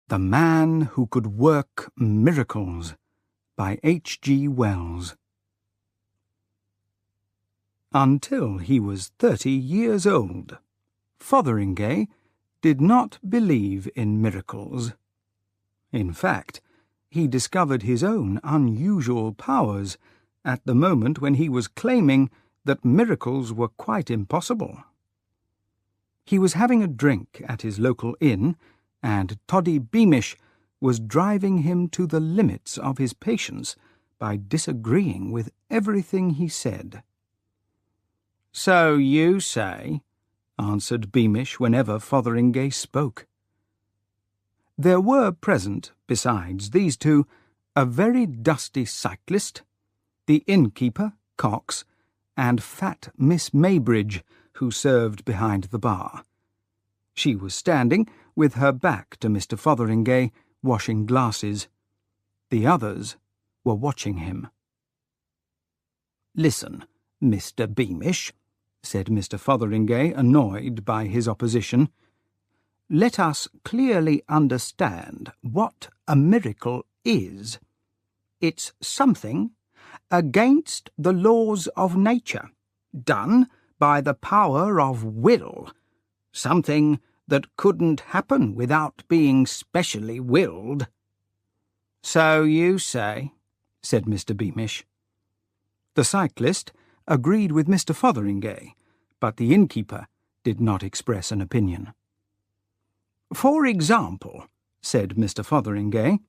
The Man Who Could Work Miracles by H.G. Wells. Until he was 30 years old, Fotheringay did not believe in miracles. In fact, he discovered his own unusual powers at the moment when he was claiming that miracles were quite impossible. He was having a drink at his local inn, and Toddy Beamish was driving him to the limits of his patience by disagreeing with everything he said. "So you say," answered Beamish whenever Fotheringay spoke. There were present, besides these two, a very dusty cyclist, the innkeeper, Cox, and fat Miss Maybridge, who served behind the bar. She was standing, with her back to Mr. Fotheringay, washing glasses. The others were watching him. "Listen, Mr. Beamish," said Mr. Fotheringay, annoyed by his opposition. "Let us clearly understand what a miracle is. It's something against the laws of nature, done by the power of will, something that couldn't happen without being specially willed." "So you say," said Mr. Beamish. The cyclist agreed with Mr. Fotheringay, but the innkeeper did not express an opinion. "For example," said Mr. Fotheringay,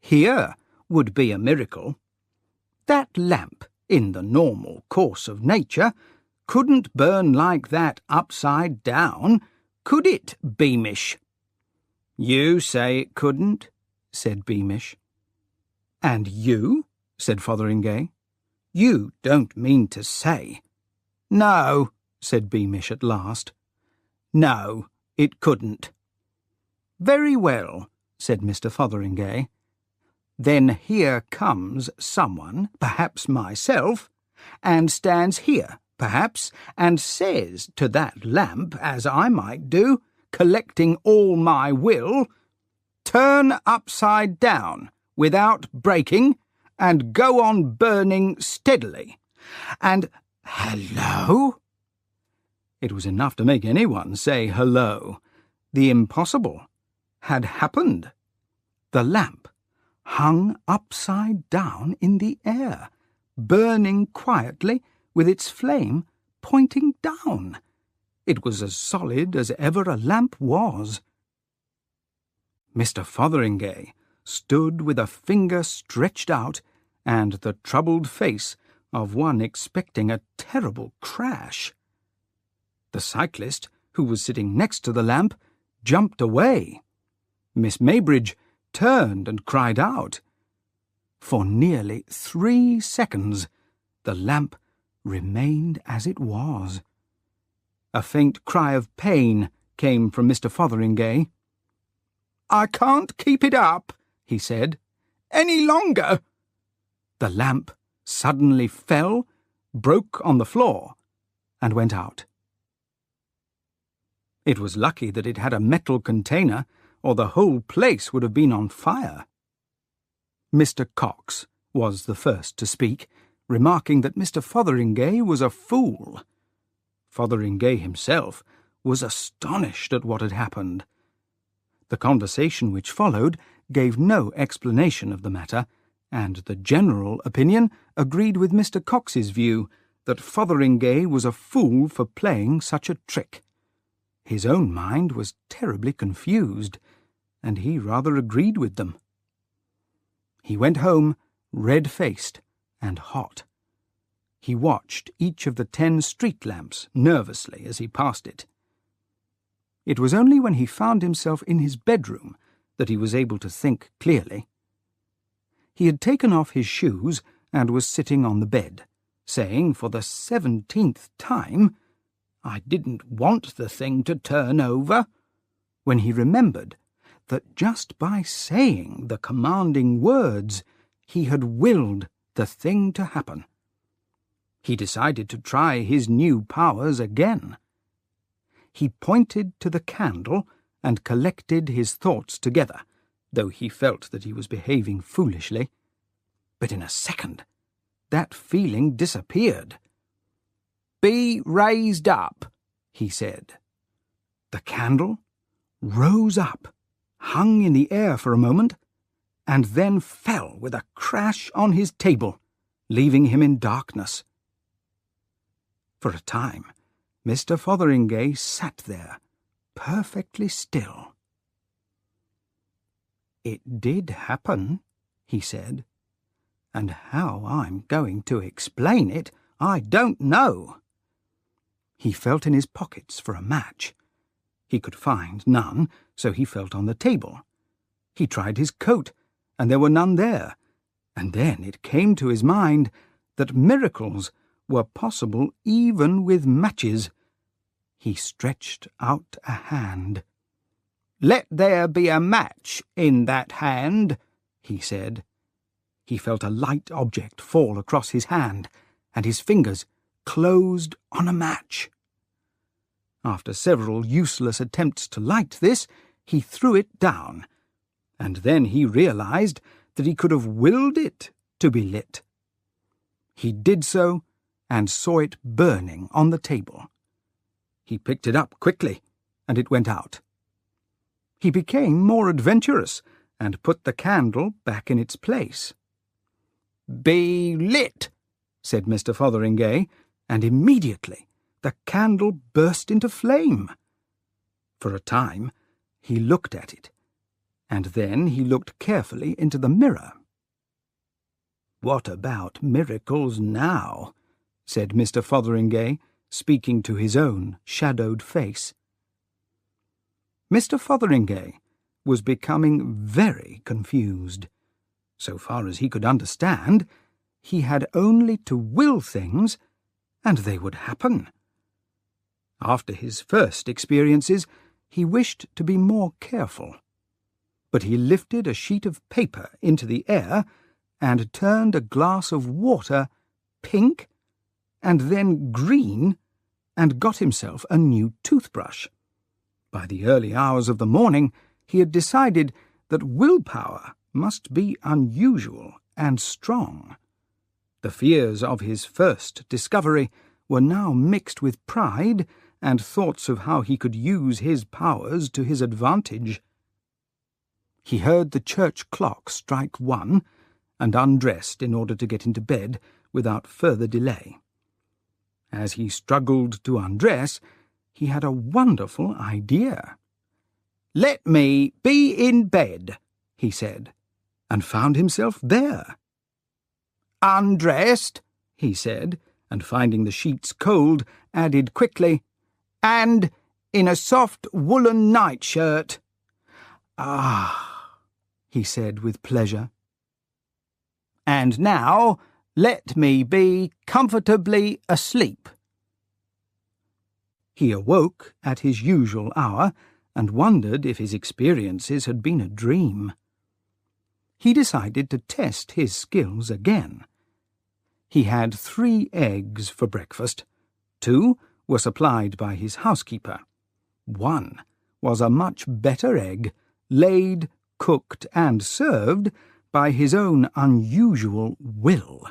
"here would be a miracle. That lamp, in the normal course of nature, couldn't burn like that upside down, could it, Beamish?" "You say it couldn't," said Beamish. "And you?" said Fotheringay. "You don't mean to say—" "No," said Beamish at last. "No, it couldn't." "Very well," said Mr. Fotheringay. "Then here comes someone, perhaps myself, and stands here, perhaps, and says to that lamp, as I might do, collecting all my will, 'Turn upside down, without breaking, and go on burning steadily.' And hello!" It was enough to make anyone say hello. The impossible had happened. The lamp hung upside down in the air, burning quietly, with its flame pointing down. It was as solid as ever a lamp was. Mr. Fotheringay stood with a finger stretched out and the troubled face of one expecting a terrible crash. The cyclist, who was sitting next to the lamp, jumped away. Miss Maybridge turned and cried out. For nearly 3 seconds the lamp remained as it was. A faint cry of pain came from Mr. Fotheringay. "I can't keep it up," he said, "any longer." The lamp suddenly fell, broke on the floor, and went out. It was lucky that it had a metal container, or the whole place would have been on fire. Mr. Cox was the first to speak, remarking that Mr. Fotheringay was a fool. Fotheringay himself was astonished at what had happened. The conversation which followed gave no explanation of the matter, and the general opinion agreed with Mr. Cox's view that Fotheringay was a fool for playing such a trick. His own mind was terribly confused, and he rather agreed with them. He went home red-faced and hot. He watched each of the 10 street lamps nervously as he passed it. It was only when he found himself in his bedroom that he was able to think clearly. He had taken off his shoes and was sitting on the bed, saying for the 17th time, "I didn't want the thing to turn over," when he remembered that just by saying the commanding words he had willed the thing to happen. He decided to try his new powers again. He pointed to the candle and collected his thoughts together, though he felt that he was behaving foolishly. But in a second, that feeling disappeared. "Be raised up," he said. The candle rose up, hung in the air for a moment, and then fell with a crash on his table, leaving him in darkness. For a time, Mr. Fotheringay sat there, perfectly still. "It did happen," he said, "and how I'm going to explain it, I don't know." He felt in his pockets for a match. He could find none, so he felt on the table. He tried his coat, and there were none there, and then it came to his mind that miracles were possible even with matches. He stretched out a hand. "Let there be a match in that hand," he said. He felt a light object fall across his hand, and his fingers closed on a match. After several useless attempts to light this, he threw it down, and then he realized that he could have willed it to be lit. He did so, and saw it burning on the table. He picked it up quickly, and it went out. He became more adventurous, and put the candle back in its place. "Be lit," said Mr. Fotheringay, and immediately the candle burst into flame. For a time he looked at it, and then he looked carefully into the mirror. "What about miracles now?" said Mr. Fotheringay, speaking to his own shadowed face. Mr. Fotheringay was becoming very confused. So far as he could understand, he had only to will things, and they would happen. After his first experiences, he wished to be more careful. But he lifted a sheet of paper into the air and turned a glass of water pink and then green and got himself a new toothbrush. By the early hours of the morning, he had decided that willpower must be unusual and strong. The fears of his first discovery were now mixed with pride and thoughts of how he could use his powers to his advantage. He heard the church clock strike 1 and undressed in order to get into bed without further delay. As he struggled to undress, he had a wonderful idea. "Let me be in bed," he said, and found himself there. "Undressed," he said, and finding the sheets cold, added quickly, "and in a soft woolen nightshirt." "Ah," he said with pleasure. "And now let me be comfortably asleep." He awoke at his usual hour and wondered if his experiences had been a dream. He decided to test his skills again. He had 3 eggs for breakfast. 2 were supplied by his housekeeper. 1 was a much better egg, laid, cooked, and served by his own unusual will.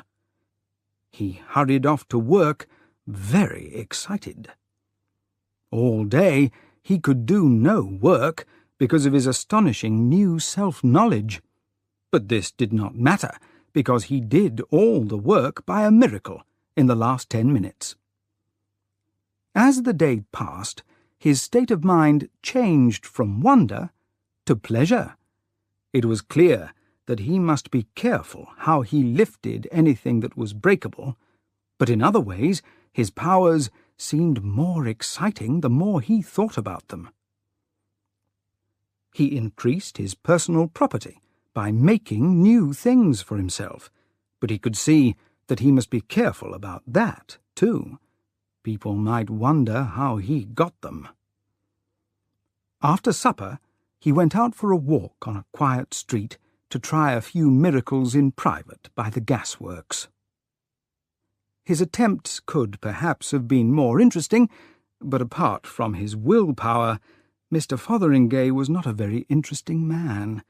He hurried off to work, very excited. All day he could do no work because of his astonishing new self-knowledge. But this did not matter, because he did all the work by a miracle in the last 10 minutes. As the day passed, his state of mind changed from wonder to pleasure. It was clear that he must be careful how he lifted anything that was breakable, but in other ways his powers seemed more exciting the more he thought about them. He increased his personal property by making new things for himself, but he could see that he must be careful about that, too. People might wonder how he got them. After supper, he went out for a walk on a quiet street to try a few miracles in private by the gasworks. His attempts could perhaps have been more interesting, but apart from his willpower, Mr. Fotheringay was not a very interesting man.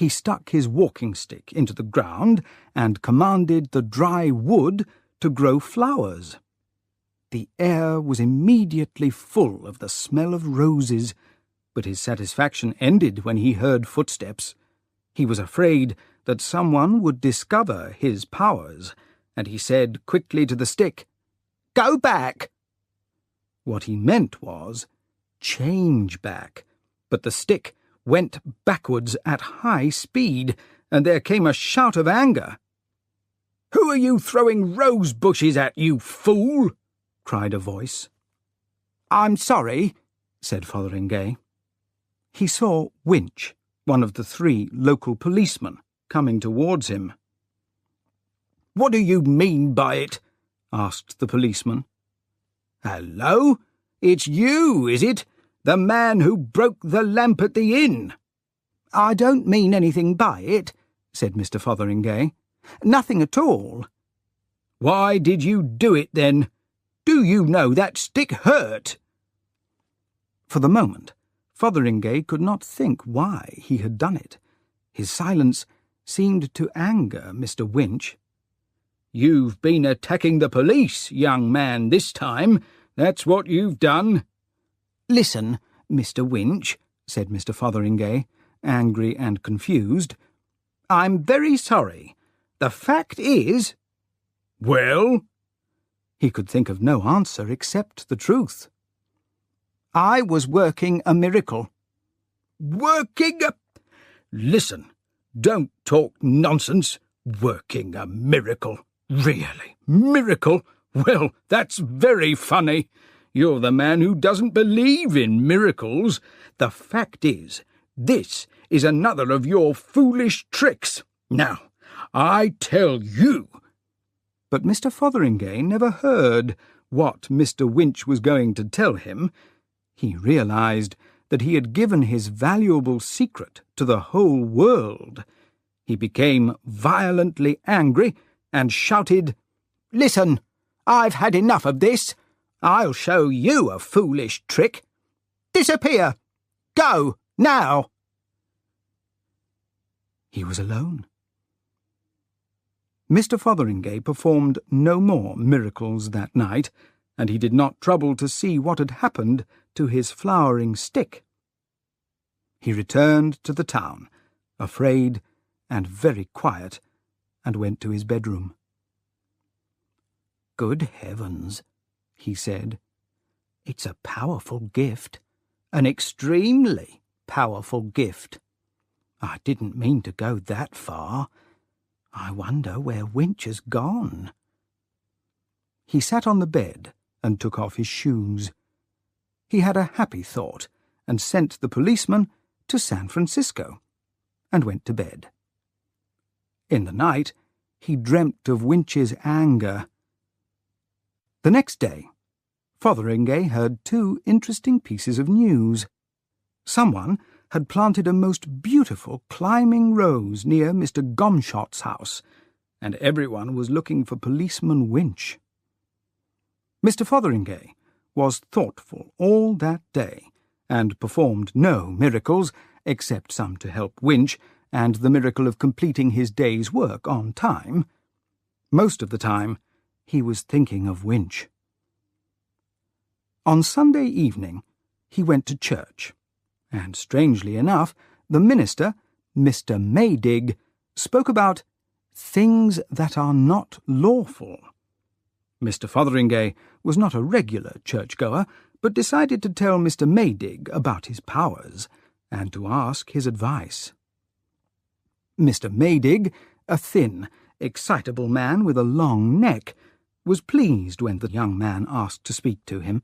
he stuck his walking-stick into the ground and commanded the dry wood to grow flowers. The air was immediately full of the smell of roses, but his satisfaction ended when he heard footsteps. He was afraid that someone would discover his powers, and he said quickly to the stick, "Go back!" What he meant was, "Change back," but the stick went backwards at high speed, and there came a shout of anger. "Who are you throwing rose bushes at, you fool?" cried a voice. "I'm sorry," said Fotheringay. He saw Winch, one of the 3 local policemen, coming towards him. "What do you mean by it?" asked the policeman. "Hello? It's you, is it? The man who broke the lamp at the inn?" "I don't mean anything by it," said Mr. Fotheringay. "Nothing at all." "Why did you do it, then? Do you know that stick hurt?" For the moment, Fotheringay could not think why he had done it. His silence seemed to anger Mr. Winch. "You've been attacking the police, young man, this time. That's what you've done." "Listen, Mr. Winch," said Mr. Fotheringay, angry and confused. "I'm very sorry. The fact is—" "Well?" He could think of no answer except the truth. "I was working a miracle." "Working a—" "Listen, don't talk nonsense. Working a miracle. Really? Miracle? Well, that's very funny. You're the man who doesn't believe in miracles. The fact is, this is another of your foolish tricks. Now, I tell you—" But Mr. Fotheringay never heard what Mr. Winch was going to tell him. He realized that he had given his valuable secret to the whole world. He became violently angry and shouted, "Listen, I've had enough of this. I'll show you a foolish trick. Disappear! Go, now!" He was alone. Mr. Fotheringay performed no more miracles that night, and he did not trouble to see what had happened to his flowering stick. He returned to the town, afraid and very quiet, and went to his bedroom. "Good heavens," he said. "It's a powerful gift, an extremely powerful gift. I didn't mean to go that far. I wonder where Winch has gone." He sat on the bed and took off his shoes. He had a happy thought and sent the policeman to San Francisco, and went to bed. In the night, he dreamt of Winch's anger. The next day, Fotheringay heard 2 interesting pieces of news. Someone had planted a most beautiful climbing rose near Mr. Gomshot's house, and everyone was looking for Policeman Winch. Mr. Fotheringay was thoughtful all that day, and performed no miracles, except some to help Winch, and the miracle of completing his day's work on time. Most of the time, he was thinking of Winch. On Sunday evening, he went to church, and strangely enough, the minister, Mr. Maydig, spoke about things that are not lawful. Mr. Fotheringay was not a regular churchgoer, but decided to tell Mr. Maydig about his powers, and to ask his advice. Mr. Maydig, a thin, excitable man with a long neck, was pleased when the young man asked to speak to him.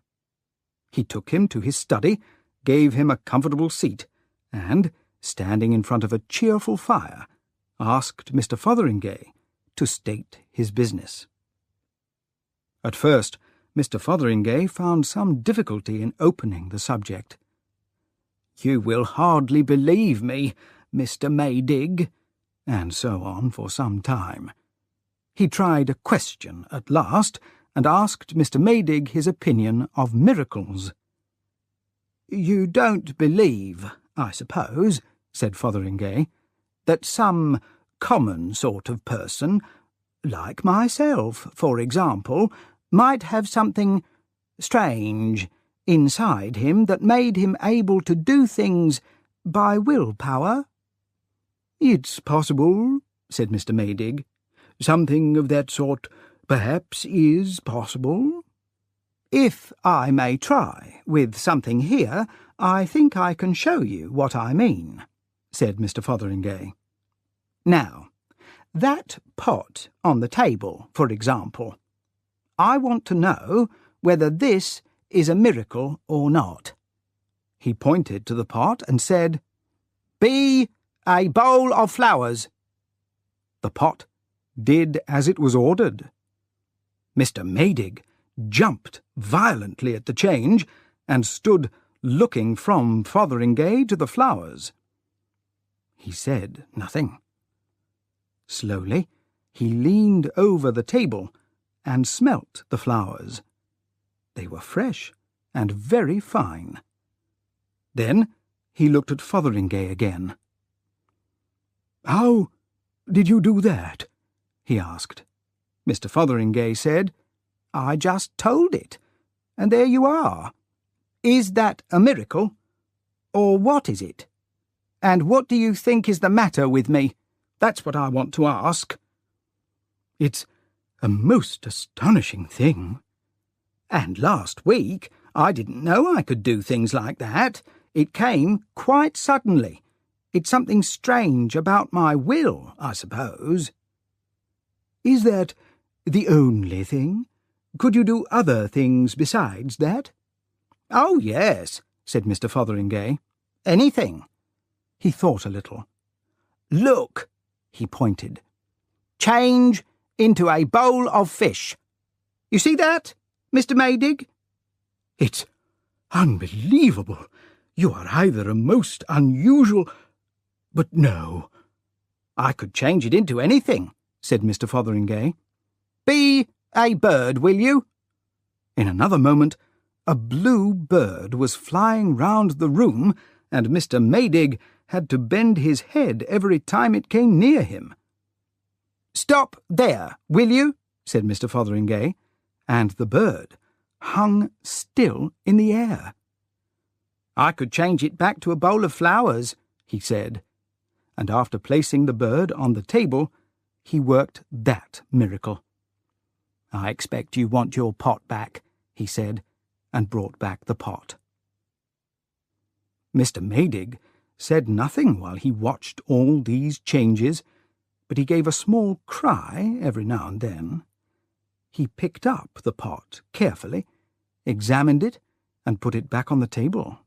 He took him to his study, gave him a comfortable seat, and, standing in front of a cheerful fire, asked Mr. Fotheringay to state his business. At first, Mr. Fotheringay found some difficulty in opening the subject. "You will hardly believe me, Mr. Maydig," and so on for some time. He tried a question at last, and asked Mr. Maydig his opinion of miracles. "You don't believe, I suppose," said Fotheringay, that some common sort of person, like myself, for example, might have something strange inside him that made him able to do things by willpower?" "It's possible," said Mr. Maydig. "Something of that sort perhaps is possible." "If I may try with something here, I think I can show you what I mean," said Mr. Fotheringay. "Now, that pot on the table, for example. I want to know whether this is a miracle or not." He pointed to the pot and said, "Be a bowl of flowers." The pot did as it was ordered. Mr. Maydig jumped violently at the change and stood looking from Fotheringay to the flowers. He said nothing. Slowly he leaned over the table and smelt the flowers. They were fresh and very fine. Then he looked at Fotheringay again. "How did you do that?" he asked. Mr. Fotheringay said, "I just told it, and there you are. Is that a miracle, or what is it? And what do you think is the matter with me? That's what I want to ask." "It's a most astonishing thing. And last week I didn't know I could do things like that. It came quite suddenly. It's something strange about my will, I suppose." "Is that the only thing? Could you do other things besides that?" "Oh, yes," said Mr. Fotheringay. "Anything." He thought a little. "Look," he pointed. "Change into a bowl of fish. You see that, Mr. Maydig?" "It's unbelievable. You are either a most unusual... But no." "I could change it into anything," said Mr. Fotheringay. "Be a bird, will you?" In another moment, a blue bird was flying round the room, and Mr. Maydig had to bend his head every time it came near him. "Stop there, will you?" said Mr. Fotheringay, and the bird hung still in the air. "I could change it back to a bowl of flowers," he said, and after placing the bird on the table, he worked that miracle. "I expect you want your pot back," he said, and brought back the pot. Mr. Maydig said nothing while he watched all these changes, but he gave a small cry every now and then. He picked up the pot carefully, examined it, and put it back on the table.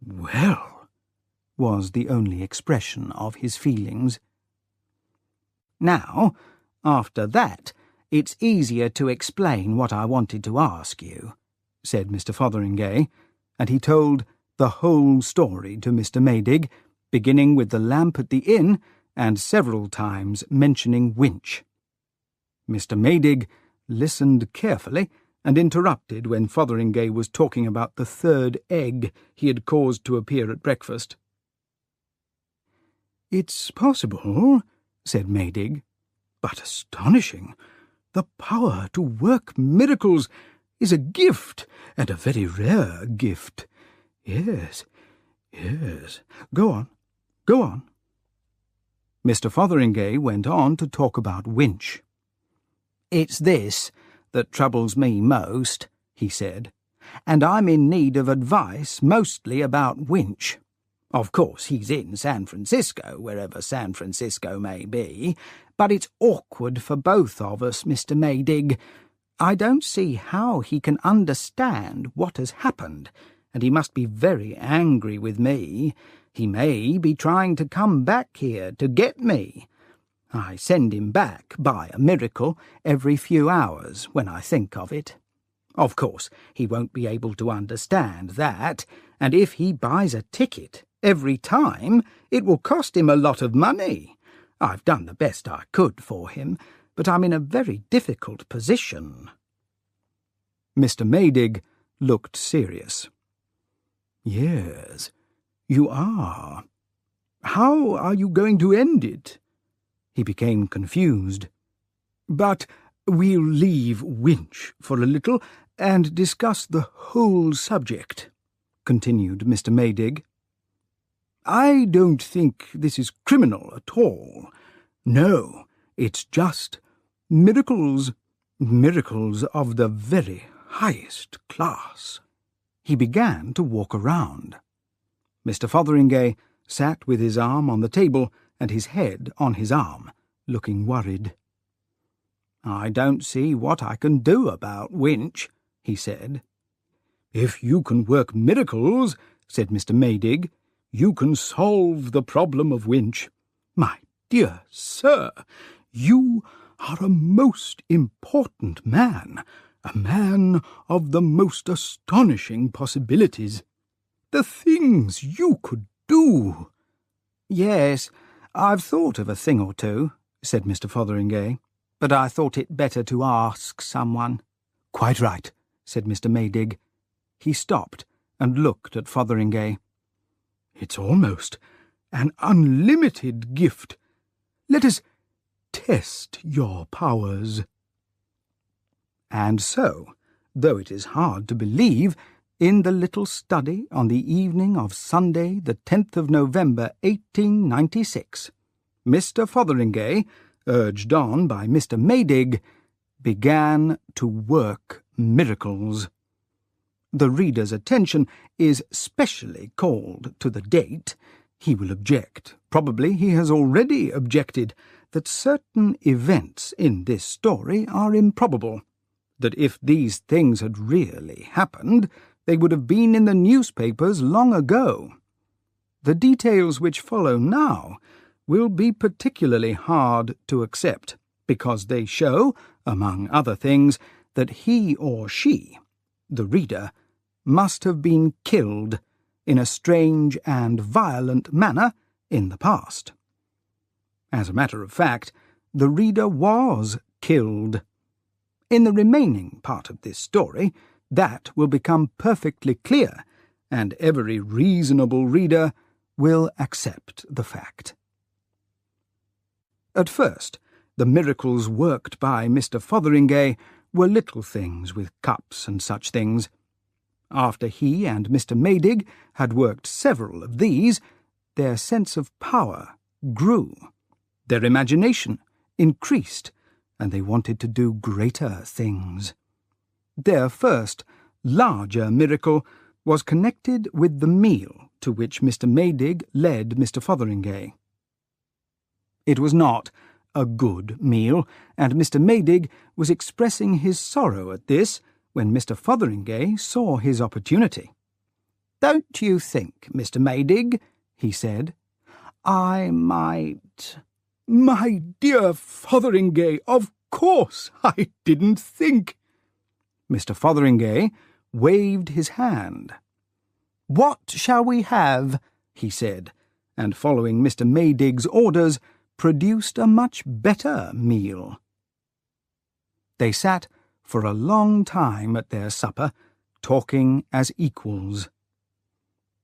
"Well," was the only expression of his feelings. "Now, after that, it's easier to explain what I wanted to ask you," said Mr. Fotheringay, and he told the whole story to Mr. Maydig, beginning with the lamp at the inn and several times mentioning Winch. Mr. Maydig listened carefully and interrupted when Fotheringay was talking about the third egg he had caused to appear at breakfast. "It's possible," said Maydig, "but astonishing. The power to work miracles is a gift, and a very rare gift. Yes, yes. Go on, go on." Mr. Fotheringay went on to talk about Winch. "It's this that troubles me most," he said, "and I'm in need of advice mostly about Winch. Of course, he's in San Francisco, wherever San Francisco may be, but it's awkward for both of us, Mr. Maydig. I don't see how he can understand what has happened, and he must be very angry with me. He may be trying to come back here to get me. I send him back, by a miracle, every few hours when I think of it. Of course, he won't be able to understand that, and if he buys a ticket every time, it will cost him a lot of money. I've done the best I could for him, but I'm in a very difficult position." Mr. Maydig looked serious. "Yes, you are. How are you going to end it?" He became confused. "But we'll leave Winch for a little and discuss the whole subject," continued Mr. Maydig. "I don't think this is criminal at all. No, it's just miracles of the very highest class." He began to walk around. Mr. Fotheringay sat with his arm on the table and his head on his arm, looking worried. "I don't see what I can do about Winch," he said. "If you can work miracles," said Mr. Maydig, "you can solve the problem of Winch. My dear sir, you are a most important man, a man of the most astonishing possibilities. The things you could do!" "Yes, I've thought of a thing or two," said Mr. Fotheringay, "but I thought it better to ask someone." "Quite right," said Mr. Maydig. He stopped and looked at Fotheringay. "It's almost an unlimited gift. Let us test your powers." And so, though it is hard to believe, in the little study on the evening of Sunday, the 10th of November, 1896, Mr. Fotheringay, urged on by Mr. Maydig, began to work miracles. The reader's attention is specially called to the date. He will object, probably he has already objected, that certain events in this story are improbable, that if these things had really happened, they would have been in the newspapers long ago. The details which follow now will be particularly hard to accept, because they show, among other things, that he or she, the reader, must have been killed in a strange and violent manner in the past. As a matter of fact, the reader was killed. In the remaining part of this story, that will become perfectly clear, and every reasonable reader will accept the fact. At first, the miracles worked by Mr. Fotheringay were little things with cups and such things. After he and Mr. Maydig had worked several of these, their sense of power grew. Their imagination increased, and they wanted to do greater things. Their first, larger miracle was connected with the meal to which Mr. Maydig led Mr. Fotheringay. It was not a good meal, and Mr. Maydig was expressing his sorrow at this when Mr. Fotheringay saw his opportunity. "Don't you think, Mr. Maydig," he said, "I might—" "My dear Fotheringay, of course I didn't think—" Mr. Fotheringay waved his hand. "What shall we have?" he said, and following Mr. Maydig's orders, produced a much better meal. They sat for a long time at their supper, talking as equals.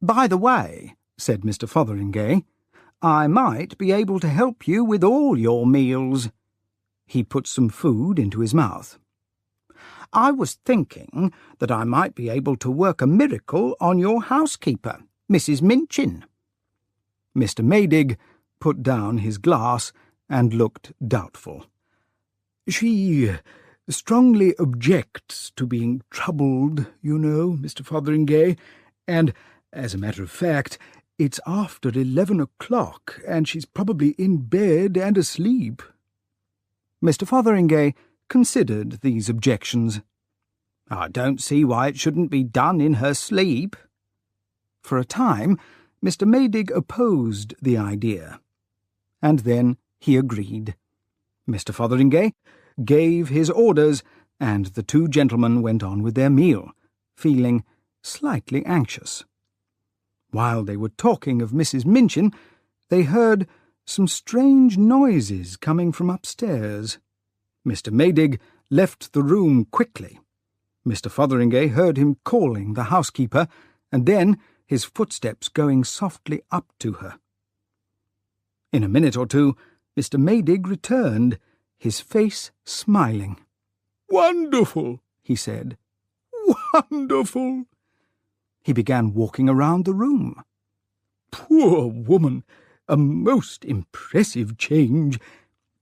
"By the way," said Mr. Fotheringay, "I might be able to help you with all your meals." He put some food into his mouth. "I was thinking that I might be able to work a miracle on your housekeeper, Mrs. Minchin." Mr. Maydig put down his glass and looked doubtful. "She strongly objects to being troubled, you know, Mr. Fotheringay, and, as a matter of fact, it's after 11 o'clock, and she's probably in bed and asleep." Mr. Fotheringay considered these objections. "I don't see why it shouldn't be done in her sleep." For a time, Mr. Maydig opposed the idea, and then he agreed. Mr. Fotheringay gave his orders, and the two gentlemen went on with their meal, feeling slightly anxious. While they were talking of Mrs. Minchin, they heard some strange noises coming from upstairs. Mr. Maydig left the room quickly. Mr. Fotheringay heard him calling the housekeeper, and then his footsteps going softly up to her. In a minute or two, Mr. Maydig returned, his face smiling. "Wonderful," he said. "Wonderful." He began walking around the room. "Poor woman! A most impressive change."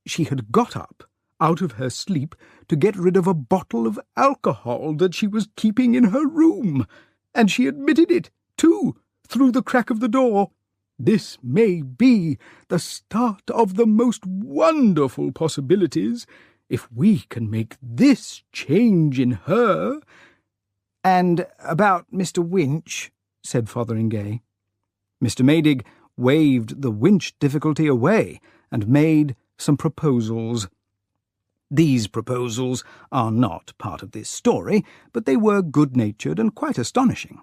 She had got up out of her sleep to get rid of a bottle of alcohol that she was keeping in her room, and she admitted it, too, through the crack of the door. This may be the start of the most wonderful possibilities, if we can make this change in her. "And about Mr. Winch," said Fotheringay. Mr. Maydig waved the Winch difficulty away and made some proposals. These proposals are not part of this story, but they were good-natured and quite astonishing.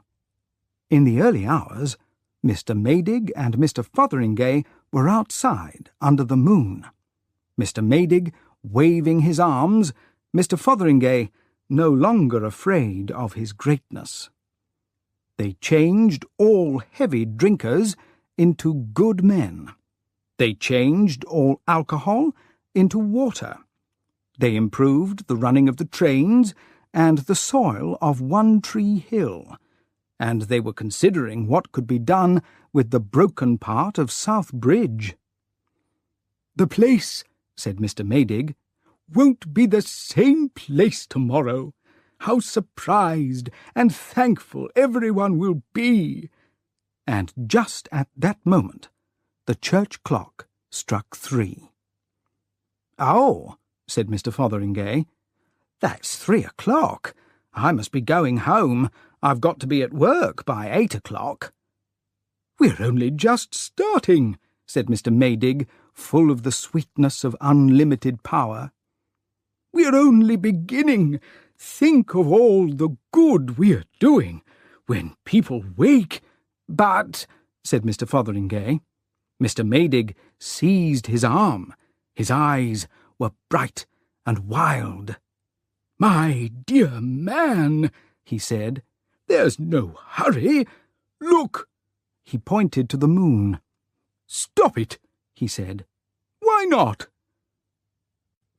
In the early hours, Mr. Maydig and Mr. Fotheringay were outside under the moon. Mr. Maydig waving his arms, Mr. Fotheringay no longer afraid of his greatness. They changed all heavy drinkers into good men. They changed all alcohol into water. They improved the running of the trains and the soil of One Tree Hill, and they were considering what could be done with the broken part of South Bridge. "The place," said Mr. Maydig, "won't be the same place tomorrow. How surprised and thankful everyone will be." And just at that moment, the church clock struck 3. "Oh," said Mr. Fotheringay, "that's 3 o'clock. I must be going home. I've got to be at work by 8 o'clock. "We're only just starting," said Mr. Maydig, full of the sweetness of unlimited power. "We're only beginning. Think of all the good we're doing. When people wake—" "But," said Mr. Fotheringay. Mr. Maydig seized his arm. His eyes were bright and wild. "My dear man," he said, "there's no hurry. Look!" He pointed to the moon. "Stop it," he said. "Why not?"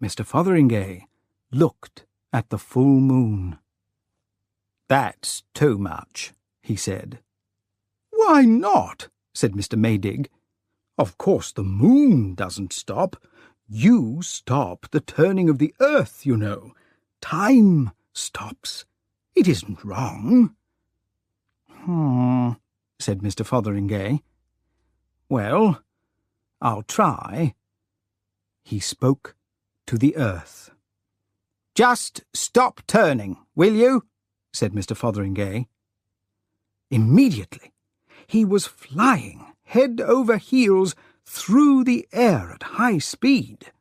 Mr. Fotheringay looked at the full moon. "That's too much," he said. "Why not?" said Mr. Maydig. "Of course the moon doesn't stop. You stop the turning of the earth, you know. Time stops. It isn't wrong." Said Mr. Fotheringay. "Well, I'll try." He spoke to the earth. "Just stop turning, will you?" said Mr. Fotheringay. Immediately he was flying head over heels through the air at high speed.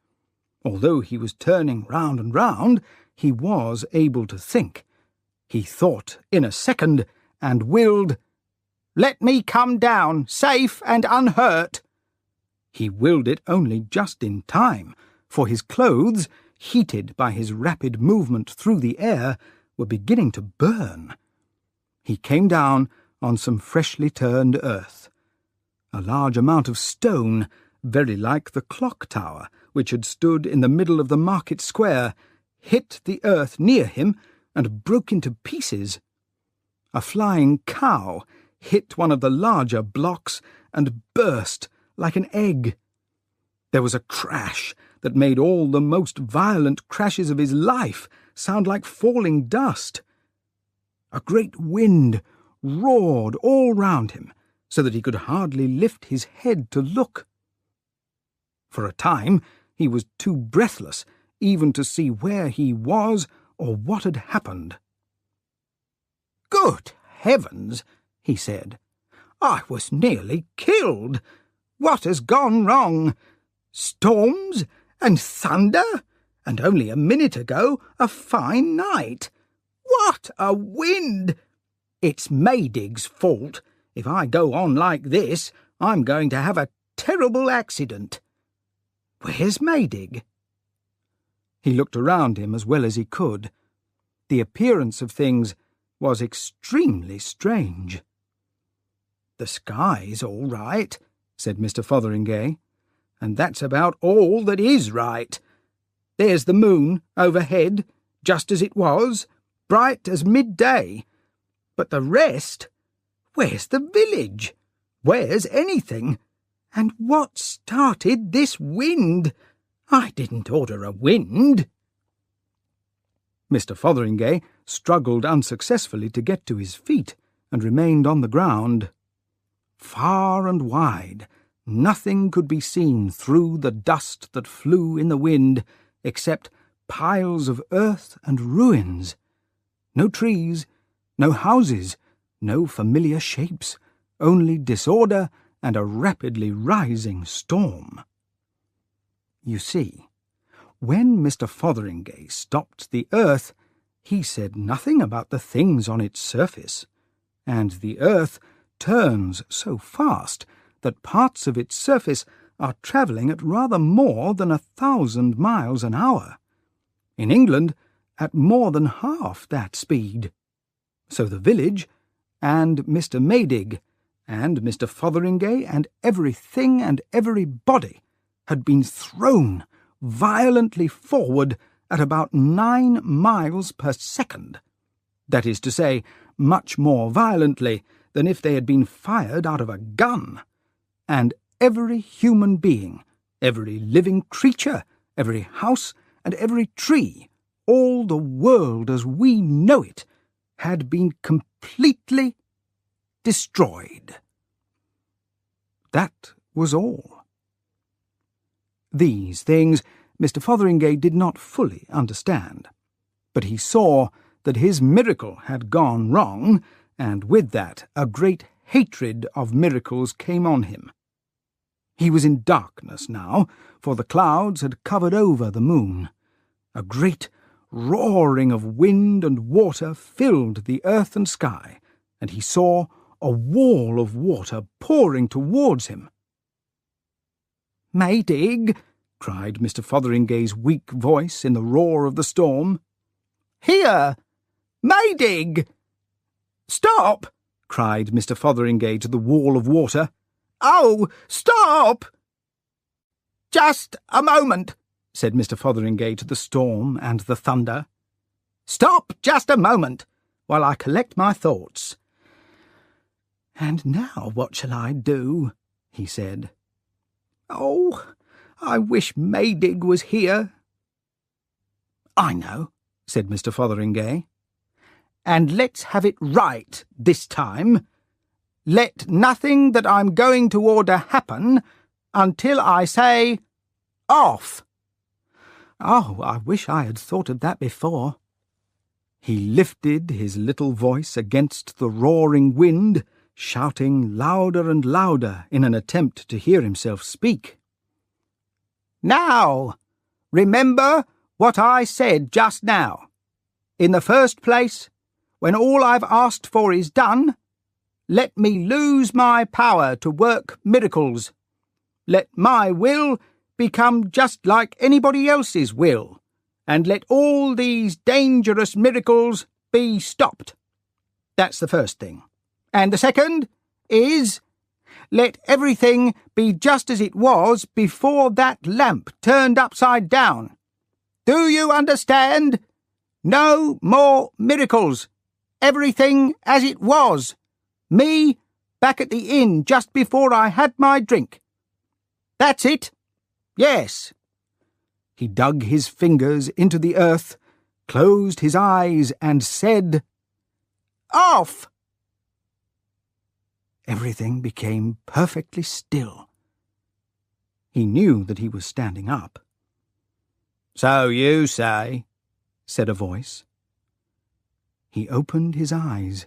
Although he was turning round and round, he was able to think. He thought in a second and willed, "Let me come down, safe and unhurt." He willed it only just in time, for his clothes, heated by his rapid movement through the air, were beginning to burn. He came down on some freshly turned earth. A large amount of stone, very like the clock tower, which had stood in the middle of the market square, hit the earth near him and broke into pieces. A flying cow hit one of the larger blocks and burst like an egg. There was a crash that made all the most violent crashes of his life sound like falling dust. A great wind roared all round him, so that he could hardly lift his head to look. For a time he was too breathless even to see where he was or what had happened. "Good heavens," he said, "I was nearly killed. What has gone wrong? Storms and thunder, and only a minute ago a fine night. What a wind! It's Maydig's fault. If I go on like this, I'm going to have a terrible accident. Where's Maydig?" He looked around him as well as he could. The appearance of things was extremely strange. "The sky's all right," said Mr. Fotheringay. and that's about all that is right. There's the moon overhead, just as it was, bright as midday. But the rest? Where's the village? Where's anything? And what started this wind? I didn't order a wind." Mr. Fotheringay struggled unsuccessfully to get to his feet, and remained on the ground. Far and wide, nothing could be seen through the dust that flew in the wind, except piles of earth and ruins. No trees, no houses, no familiar shapes, only disorder and a rapidly rising storm. You see, when Mr. Fotheringay stopped the earth, he said nothing about the things on its surface, and the earth turns so fast that parts of its surface are travelling at rather more than 1,000 miles an hour. In England, at more than half that speed. So the village, and Mr. Maydig, and Mr. Fotheringay, and everything and everybody had been thrown violently forward at about 9 miles per second. That is to say, much more violently than if they had been fired out of a gun. And every human being, every living creature, every house and every tree, all the world as we know it, had been completely destroyed. That was all. These things Mr. Fotheringay did not fully understand, but he saw that his miracle had gone wrong, and with that a great hatred of miracles came on him. He was in darkness now, for the clouds had covered over the moon. A great roaring of wind and water filled the earth and sky, and he saw a wall of water pouring towards him. "Maydig!" cried Mr. Fotheringay's weak voice in the roar of the storm. "Here! Maydig!" "Stop!" cried Mr. Fotheringay to the wall of water. "Oh, stop!" "Just a moment," said Mr. Fotheringay to the storm and the thunder. "Stop just a moment, while I collect my thoughts." "And now what shall I do?" he said. "Oh, I wish Maydig was here." "I know," said Mr. Fotheringay. "And let's have it right this time. Let nothing that I'm going to order happen until I say, 'Off.'" "Oh, I wish I had thought of that before." He lifted his little voice against the roaring wind, shouting louder and louder in an attempt to hear himself speak. "Now, remember what I said just now. In the first place, when all I've asked for is done, let me lose my power to work miracles. Let my will become just like anybody else's will, and let all these dangerous miracles be stopped. That's the first thing. And the second is, let everything be just as it was before that lamp turned upside down. Do you understand? No more miracles. Everything as it was. Me back at the inn just before I had my drink. That's it. Yes." He dug his fingers into the earth, closed his eyes, and said, "Off!" Everything became perfectly still. He knew that he was standing up. "So you say," said a voice. He opened his eyes.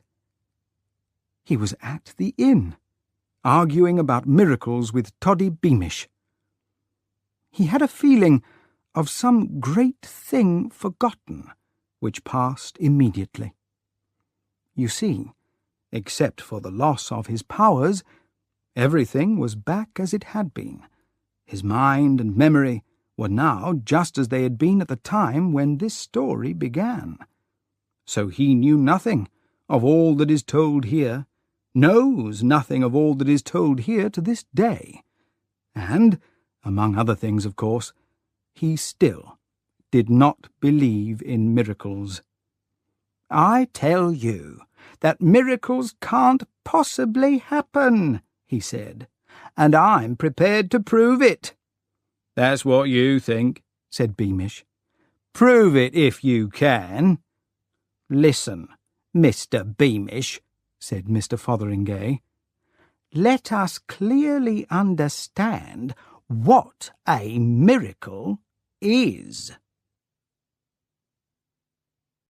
He was at the inn, arguing about miracles with Toddy Beamish. He had a feeling of some great thing forgotten, which passed immediately. You see, except for the loss of his powers, everything was back as it had been. His mind and memory were now just as they had been at the time when this story began. So he knew nothing of all that is told here, knows nothing of all that is told here to this day, and, Among other things, of course, he still did not believe in miracles. "I tell you that miracles can't possibly happen," he said, "and I'm prepared to prove it." "That's what you think," said Beamish. "Prove it if you can." "Listen, Mr. Beamish," said Mr. Fotheringay. "Let us clearly understand what a miracle is."